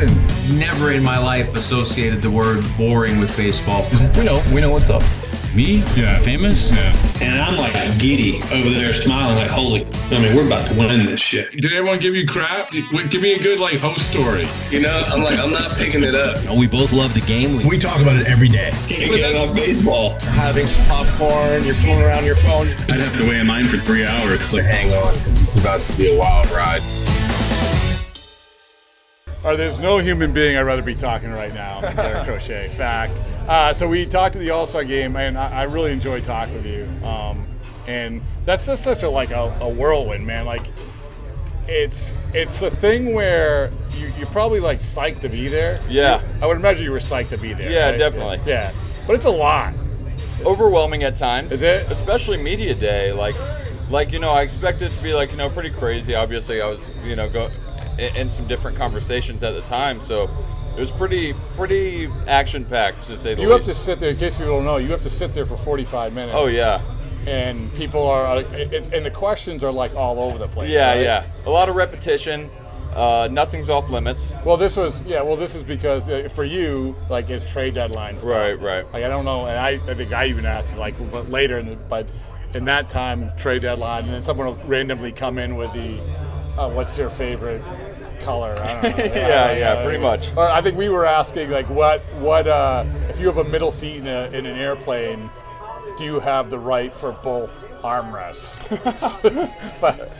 listen. Never in my life associated the word boring with baseball. We know what's up. Me? Yeah. Famous? Yeah. And I'm like giddy over there smiling like, we're about to win this shit. Did everyone give you crap? Give me a good host story. I'm not picking it up. We both love the game. We talk about it every day. Get on baseball. Having some popcorn, you're fooling around your phone. I'd have to wait in line for 3 hours. Hang on, because it's about to be a wild ride. There's no human being I'd rather be talking right now than Garrett Crochet. Fact. So we talked to the All-Star game, and I really enjoyed talking with you. And that's just such a whirlwind, man. It's a thing where you're probably psyched to be there. Yeah. I would imagine you were psyched to be there. Yeah, right? definitely. Yeah. But it's a lot. Overwhelming at times. Is it? Especially media day. I expected it to be pretty crazy. Obviously, I was, in some different conversations at the time, so it was pretty action-packed, to say the least. You have to sit there, in case people don't know, you have to sit there for 45 minutes. Oh, yeah. And people are, and the questions are all over the place. Yeah, right? yeah. A lot of repetition. Nothing's off limits. This is because for you, it's trade deadline stuff. Right. I don't know, and I think I even asked later, but in that time, trade deadline, and then someone will randomly come in with the, what's your favorite color? I don't know. yeah, pretty much. Or I think we were asking what if you have a middle seat in an airplane, do you have the right for both armrests?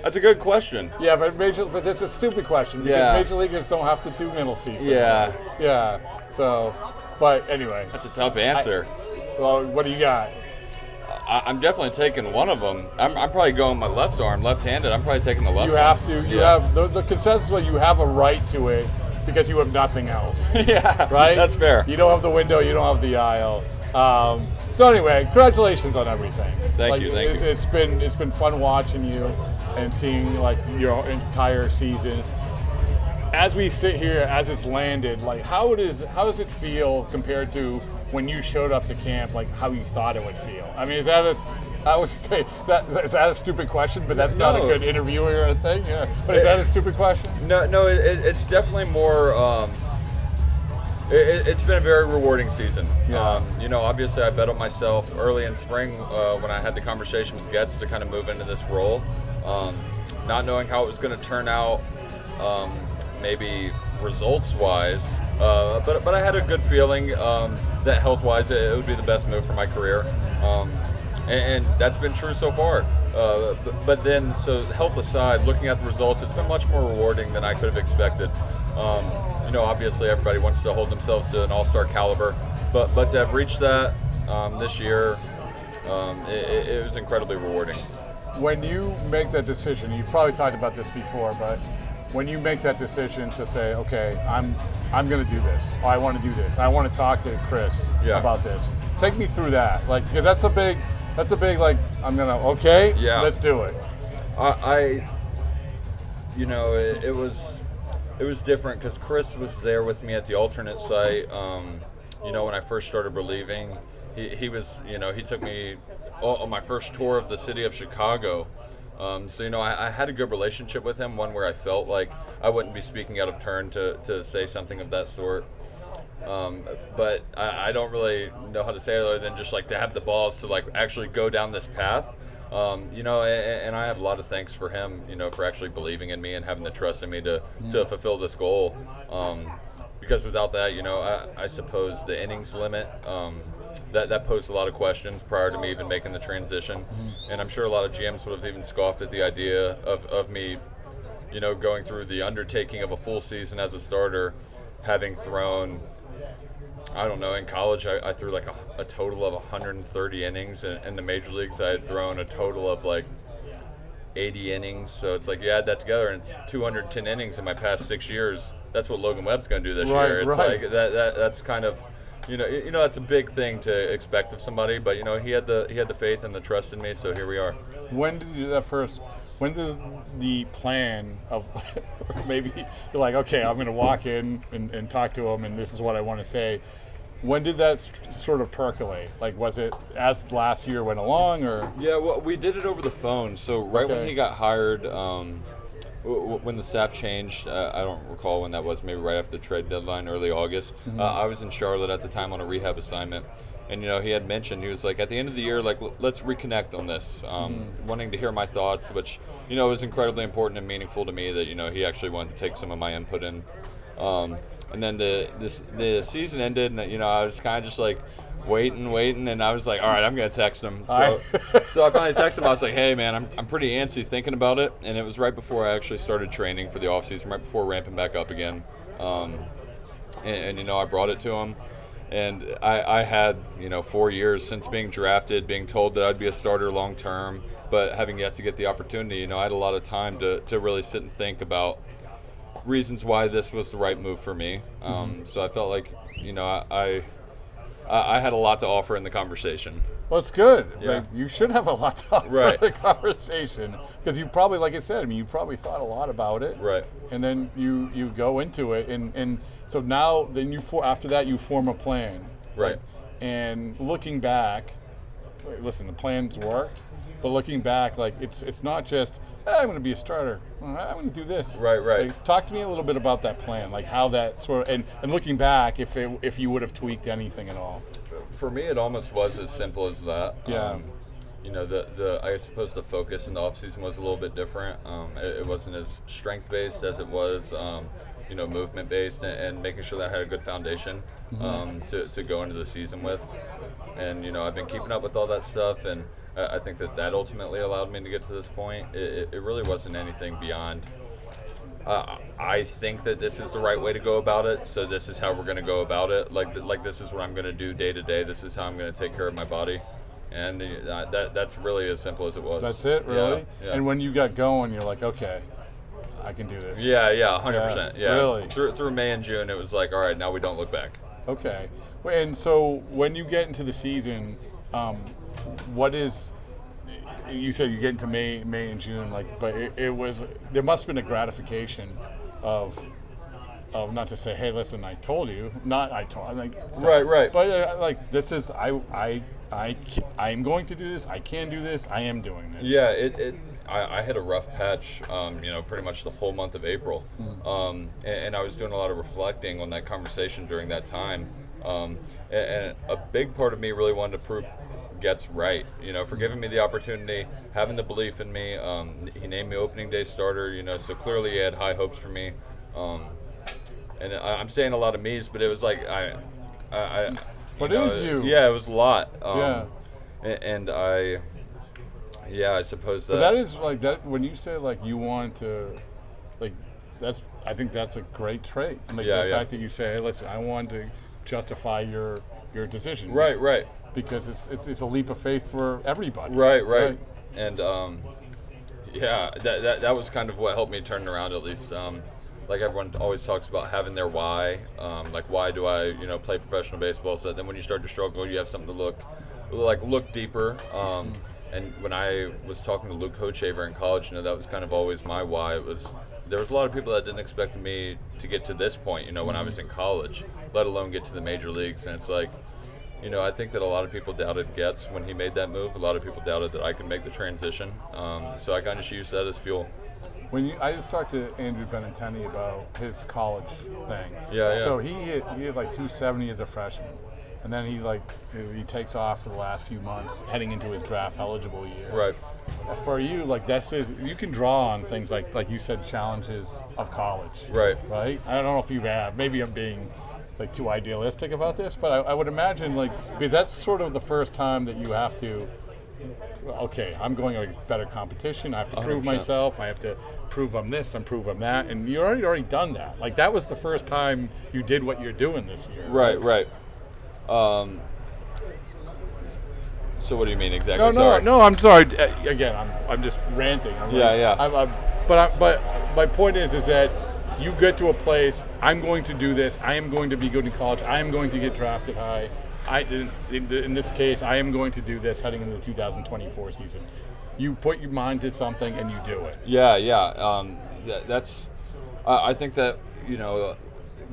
That's a good question. Yeah, but that's a stupid question because major leaguers don't have to do middle seats. Yeah. Yeah. So, but anyway. That's a tough answer. What do you got? I'm definitely taking one of them. I'm probably going my left arm, left-handed. I'm probably taking the left. You have to. You have the consensus was you have a right to it because you have nothing else. Yeah, right. That's fair. You don't have the window. You don't have the aisle. So anyway, congratulations on everything. Thank you. It's been fun watching you and seeing your entire season. As we sit here, as it's landed, how does it feel compared to when you showed up to camp, how you thought it would feel? I mean, is that a stupid question? But that's not a good interviewer thing. Yeah. But is that a stupid question? No, it's definitely more. It's been a very rewarding season. Yeah. Obviously I bet on myself early in spring when I had the conversation with Getz to kind of move into this role, not knowing how it was going to turn out, maybe results-wise, but I had a good feeling that health-wise it would be the best move for my career, and that's been true so far. But then, so health aside, looking at the results, it's been much more rewarding than I could have expected. Obviously everybody wants to hold themselves to an all-star caliber, but to have reached that this year, it was incredibly rewarding. When you make that decision, you've probably talked about this before, but when you make that decision to say, okay, I'm going to do this, I want to do this, I want to talk to Chris about this, take me through that, because that's a big I'm going to, let's do it. It was different because Chris was there with me at the alternate site. When I first started relieving, he was, he took me on my first tour of the city of Chicago. I had a good relationship with him, one where I felt like I wouldn't be speaking out of turn to say something of that sort. But I don't really know how to say it other than just to have the balls to actually go down this path. And I have a lot of thanks for him, for actually believing in me and having the trust in me to fulfill this goal. Because without that, I suppose the innings limit, that posed a lot of questions prior to me even making the transition. And I'm sure a lot of GMs would have even scoffed at the idea of me, going through the undertaking of a full season as a starter, having thrown, I don't know, in college I threw a total of 130 innings. In the major leagues I had thrown a total of 80 innings. So it's you add that together and it's 210 innings in my past 6 years. That's what Logan Webb's going to do this year. It's that's kind of, that's a big thing to expect of somebody. But he had the faith and the trust in me. So here we are. When did you do that first? When does the plan of maybe you're okay, I'm going to walk in and talk to him and this is what I want to say. When did that sort of percolate? Was it as last year went along or? Yeah, well, we did it over the phone. So when he got hired, when the staff changed, I don't recall when that was, maybe right after the trade deadline, early August. I was in Charlotte at the time on a rehab assignment. And, he had mentioned, he was like, at the end of the year, like, let's reconnect on this, wanting to hear my thoughts, which, was incredibly important and meaningful to me that, he actually wanted to take some of my input in. And then the season ended, and, I was kind of just like waiting, and I was like, all right, I'm going to text him. So I finally texted him. I was like, hey, man, I'm pretty antsy thinking about it. And it was right before I actually started training for the offseason, right before ramping back up again. And I brought it to him. And I had, 4 years since being drafted, being told that I'd be a starter long term, but having yet to get the opportunity, I had a lot of time to really sit and think about reasons why this was the right move for me. So I felt like, I had a lot to offer in the conversation. Well, it's good. Yeah. Like, you should have a lot to offer in the conversation, because you probably, like I said, you probably thought a lot about it. Right. And then you go into it, and so now then after that you form a plan. Right. And looking back, listen, the plan's worked, but looking back, like it's not just I'm going to be a starter. I'm going to do this. Right. Like, talk to me a little bit about that plan, like how that sort of, and looking back, if you would have tweaked anything at all. For me, it almost was as simple as that. Yeah. I suppose the focus in the offseason was a little bit different. It wasn't as strength-based as it was, movement-based, and making sure that I had a good foundation to go into the season with. And, I've been keeping up with all that stuff, and I think that ultimately allowed me to get to this point. It really wasn't anything beyond. I think that this is the right way to go about it, so this is how we're going to go about it. Like this is what I'm going to do day to day. This is how I'm going to take care of my body. And that's really as simple as it was. That's it, really? Yeah. And when you got going, you're like, okay, I can do this. Yeah, 100%. Yeah. Really? Through May and June, it was like, all right, now we don't look back. Okay. And so when you get into the season, what is, you said you get into May and June, but it was, there must have been a gratification of not to say, hey, listen, I told you, not I told, like, sorry, right. But this is, I'm going to do this. I can do this. I am doing this. Yeah, I had a rough patch, pretty much the whole month of April, and I was doing a lot of reflecting on that conversation during that time, and a big part of me really wanted to prove Getz right, for giving me the opportunity, having the belief in me. He named me opening day starter, so clearly he had high hopes for me, and I'm saying a lot of me's, but it was like But it was you. Yeah, it was a lot. And I suppose that. But that is like that. When you say like you want to, like I think that's a great trait. Like the fact that you say, hey, listen, I want to justify your decision. Right. Because it's a leap of faith for everybody. Right. And that was kind of what helped me turn it around, at least. Like everyone always talks about having their why, like why do I play professional baseball? So then when you start to struggle, you have something to look deeper. And when I was talking to Luke Hochaver in college, that was kind of always my why. There was a lot of people that didn't expect me to get to this point, when I was in college, let alone get to the major leagues. And it's like, I think that a lot of people doubted Getz when he made that move. A lot of people doubted that I could make the transition. So I kind of just used that as fuel. I just talked to Andrew Benintendi about his college thing. Yeah. So he had like 270 as a freshman, and then he takes off for the last few months, heading into his draft eligible year. Right. For you, you can draw on things like you said, challenges of college. Right. Right. I don't know if you have. Maybe I'm being too idealistic about this, but I would imagine because that's sort of the first time that you have to. Okay, I'm going to a better competition. I have to prove 100%. myself. I have to prove I'm this, prove I'm that, and you already done that. Like that was the first time you did what you're doing this year. Right. So what do you mean exactly? No. I'm sorry. Again, I'm just ranting. But my point is that you get to a place. I'm going to do this. I am going to be good in college. I am going to get drafted high. In this case, I am going to do this heading into the 2024 season. You put your mind to something and you do it. Yeah. That's. I think that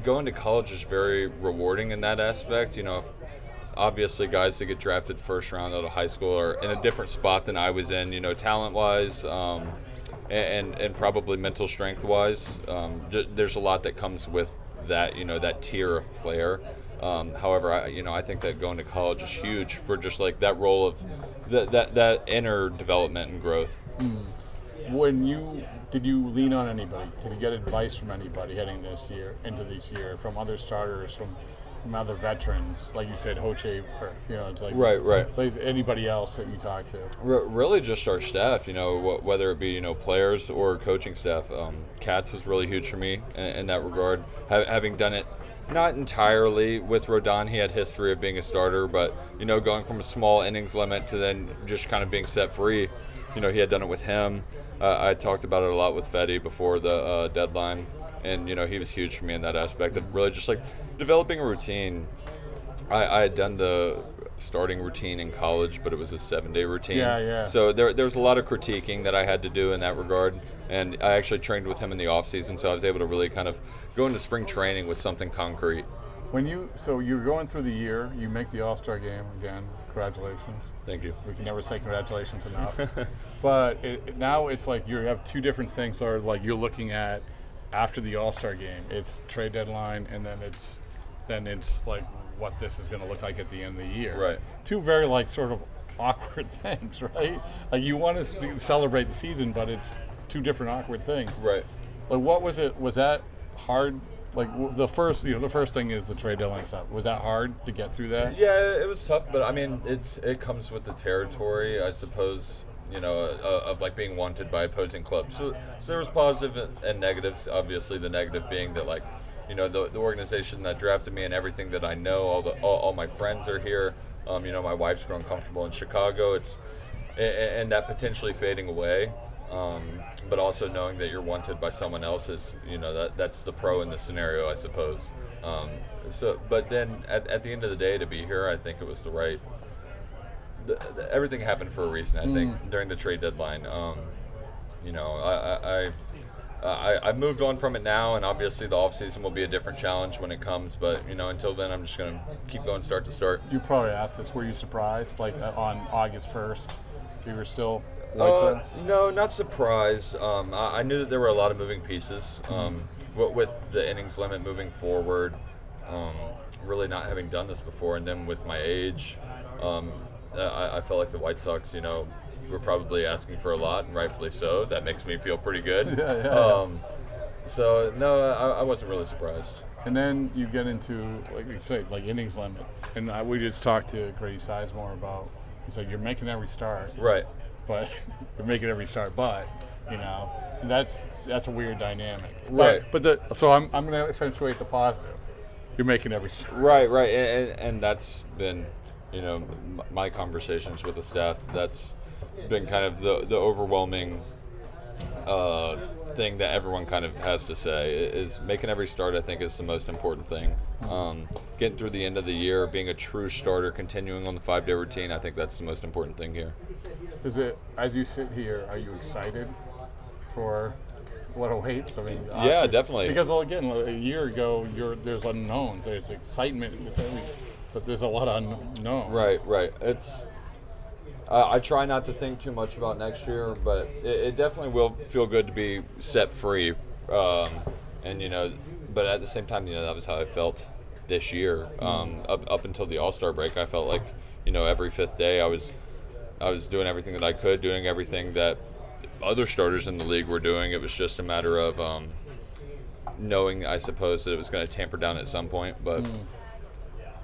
going to college is very rewarding in that aspect. Obviously, guys that get drafted first round out of high school are in a different spot than I was in. Talent-wise, and probably mental strength wise. There's a lot that comes with that, that tier of player. However, I think that going to college is huge for just like that role of that inner development and growth. Did you lean on anybody? Did you get advice from anybody heading into this year, from other starters, from other veterans, like you said, Hoche, or it's like right. Like anybody else that you talked to? Really, just our staff. Whether it be players or coaching staff. Katz was really huge for me in that regard. Having done it not entirely with Rodon, he had history of being a starter, but going from a small innings limit to then just kind of being set free. He had done it with him. I talked about it a lot with Fetty before the deadline. And, he was huge for me in that aspect of really just like developing a routine. I had done the starting routine in college, but it was a 7-day routine. Yeah. So there was a lot of critiquing that I had to do in that regard. And I actually trained with him in the off season, so I was able to really kind of go into spring training with something concrete. So you're going through the year, you make the All-Star game again. Congratulations. Thank you. We can never say congratulations enough. But now it's like you have two different things. Or like you're looking at after the All-Star game, it's trade deadline, and then it's like what this is going to look like at the end of the year. Right. Two very like sort of awkward things, right? Like you want to celebrate the season, but it's two different awkward things. Right. Like what was it? Was that hard? Like the first thing is the trade deadline stuff. Was that hard to get through that? Yeah, it was tough, but I mean, it comes with the territory, I suppose. Of like being wanted by opposing clubs. So there was positive and negatives. Obviously, the negative being that like, the organization that drafted me and everything that I know, all my friends are here. My wife's grown comfortable in Chicago. And that potentially fading away. But also knowing that you're wanted by someone else is, that's the pro in the scenario, I suppose. But then at the end of the day, to be here, I think it was the right. Everything happened for a reason. I think during the trade deadline, I moved on from it now, and obviously the off season will be a different challenge when it comes. But until then, I'm just gonna keep going start to start. You probably asked this. Were you surprised, like on August 1st, you were still White Sox? No, not surprised. I knew that there were a lot of moving pieces. With the innings limit moving forward, really not having done this before, and then with my age. I felt like the White Sox, were probably asking for a lot, and rightfully so. That makes me feel pretty good. Yeah. So, no, I wasn't really surprised. And then you get into, like you say, like innings limit. And we just talked to Grady Sizemore about, he's like, you're making every start. Right. But you're making every start, but, that's a weird dynamic. Right. So I'm going to accentuate the positive. You're making every start. Right. And that's been... my conversations with the staff, that's been kind of the overwhelming thing that everyone kind of has to say is making every start. I think is the most important thing. Getting through the end of the year, being a true starter, continuing on the 5-day routine, I think that's the most important thing here. As you sit here, are you excited for what awaits? I mean, yeah, definitely. Because again, a year ago, there's unknowns. There's excitement, but there's a lot of unknowns. Right. It's. I try not to think too much about next year, but it definitely will feel good to be set free. But at the same time, that was how I felt this year. Up until the All-Star break, I felt like, every fifth day I was doing everything that I could, doing everything that other starters in the league were doing. It was just a matter of knowing, I suppose, that it was going to tamper down at some point. But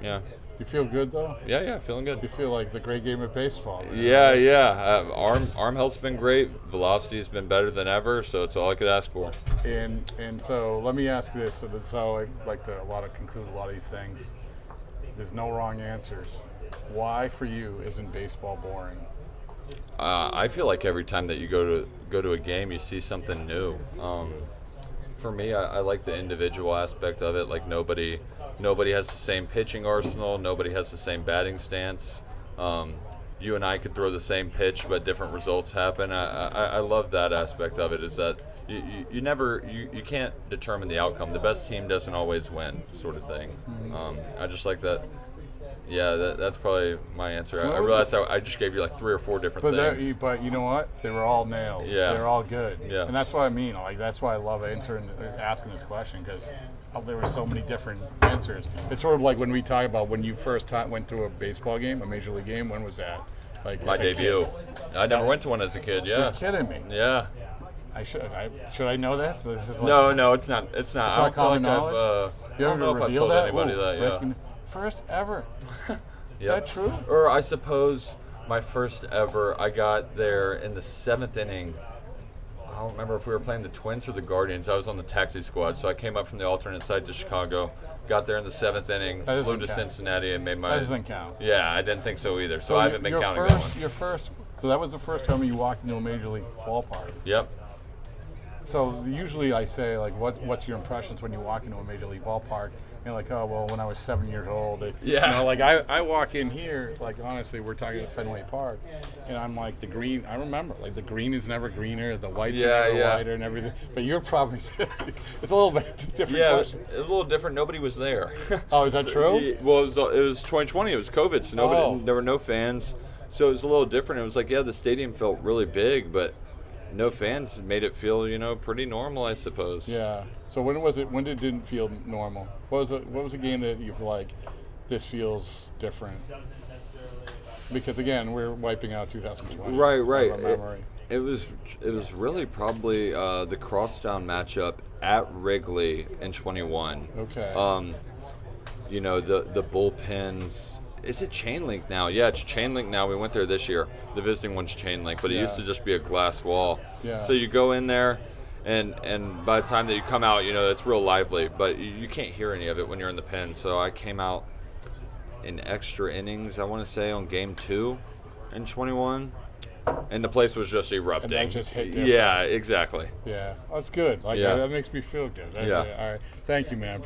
yeah. You feel good though? Yeah, feeling good. You feel like the great game of baseball. Right? Yeah. Arm health's been great. Velocity's been better than ever. So it's all I could ask for. And so let me ask this. So this is how I like to conclude a lot of these things. There's no wrong answers. Why for you isn't baseball boring? I feel like every time that you go to a game, you see something new. For me, I like the individual aspect of it. Like nobody has the same pitching arsenal. Nobody has the same batting stance. You and I could throw the same pitch, but different results happen. I love that aspect of it. Is that you can't determine the outcome. The best team doesn't always win, sort of thing. I just like that. Yeah, that's probably my answer. Well, I realized I just gave you like 3 or 4 different things. But you know what? They were all nails. Yeah. They're all good. Yeah. And that's what I mean. Like that's why I love asking this question because there were so many different answers. It's sort of like when we talk about when you first went to a baseball game, a major league game. When was that? Like My debut. I never went to one as a kid. Yeah. You're kidding me. Yeah. Should I know this? This is like, No, it's not. It's not. It's I not don't feel common like knowledge. I don't know if I've told anybody that. Yeah. First ever. Is Yep. that true? Or I suppose my first ever, I got there in the 7th inning. I don't remember if we were playing the Twins or the Guardians. I was on the taxi squad, so I came up from the alternate site to Chicago, got there in the 7th inning, flew to Cincinnati, and made my... That doesn't count. Yeah, I didn't think so either, so I haven't been counting that one. So that was the first time you walked into a major league ballpark. Yep. So usually I say, like, what's your impressions when you walk into a major league ballpark? You're like, oh, well, when I was 7 years old. Yeah. You know, like, I walk in here, like, honestly, we're talking at Fenway Park, and I'm like, the green, I remember, like, the green is never greener, the whites are never whiter and everything. But you're probably, it's a little bit different question. It was a little different. Nobody was there. Oh, is that true? Well, it was 2020. It was COVID, so there were no fans. So it was a little different. It was like, the stadium felt really big, but no fans made it feel, pretty normal, I suppose. Yeah. So when was it? When did it didn't feel normal? What was a game that you feel like this feels different? Because again, we're wiping out 2020. Right. Our memory. It was really probably the crosstown matchup at Wrigley in 21. Okay. The bullpens. Is it chain link now? Yeah, it's chain link now. We went there this year. The visiting one's chain link, but it used to just be a glass wall. Yeah. So you go in there, and by the time that you come out, it's real lively, but you can't hear any of it when you're in the pen. So I came out in extra innings, I want to say, on game 2 in 21, and the place was just erupting. And that just hit different. Yeah, exactly. Yeah, that's good. Like, Yeah. that makes me feel good. Yeah. All right. Thank you, man.